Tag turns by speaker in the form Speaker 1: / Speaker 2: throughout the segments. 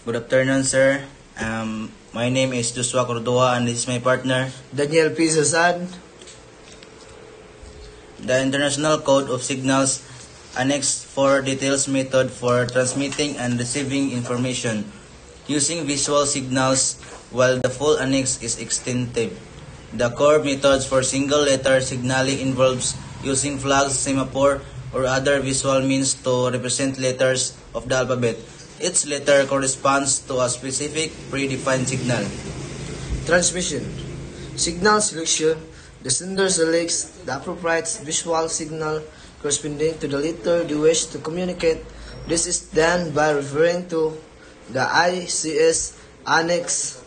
Speaker 1: Good afternoon, sir. My name is Joshua Cordua and this is my partner.
Speaker 2: Daniel P. Susan.
Speaker 1: The International Code of Signals Annex 4 details method for transmitting and receiving information using visual signals, while the full annex is extensive. The core methods for single-letter signaling involves using flags, semaphore, or other visual means to represent letters of the alphabet. Each letter corresponds to a specific predefined signal.
Speaker 2: Transmission. Signal selection. The sender selects the appropriate visual signal corresponding to the letter they wish to communicate. This is done by referring to the ICS Annex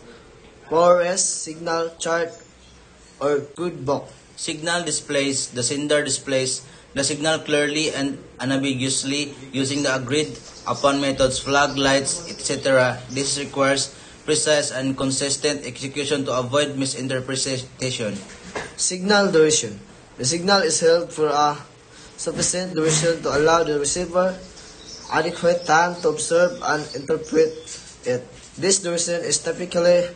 Speaker 2: 4S signal chart or code book.
Speaker 1: Signal displays. The sender displays the signal clearly and unambiguously using the agreed upon methods, flag, lights, etc. This requires precise and consistent execution to avoid misinterpretation.
Speaker 2: Signal duration. The signal is held for a sufficient duration to allow the receiver adequate time to observe and interpret it. This duration is typically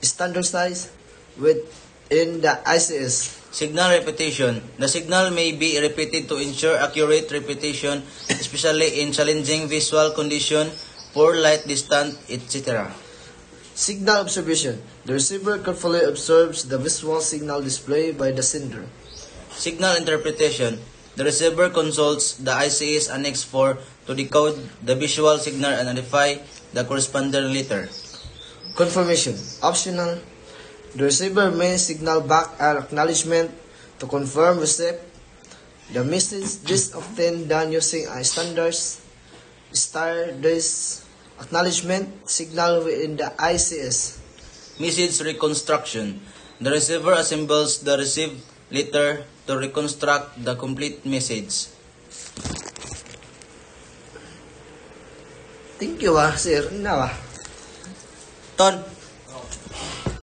Speaker 2: standardized within the ICS.
Speaker 1: Signal repetition. The signal may be repeated to ensure accurate repetition, especially in challenging visual conditions, poor light distance, etc.
Speaker 2: Signal observation. The receiver carefully observes the visual signal displayed by the sender.
Speaker 1: Signal interpretation. The receiver consults the ICS Annex 4 to decode the visual signal and identify the corresponding letter.
Speaker 2: Confirmation. Optional. The receiver may signal back an acknowledgement to confirm receipt. The message is often done using a standardized acknowledgement signal within the ICS.
Speaker 1: Message reconstruction. The receiver assembles the received letter to reconstruct the complete message.
Speaker 2: Thank you, sir.
Speaker 1: Ton.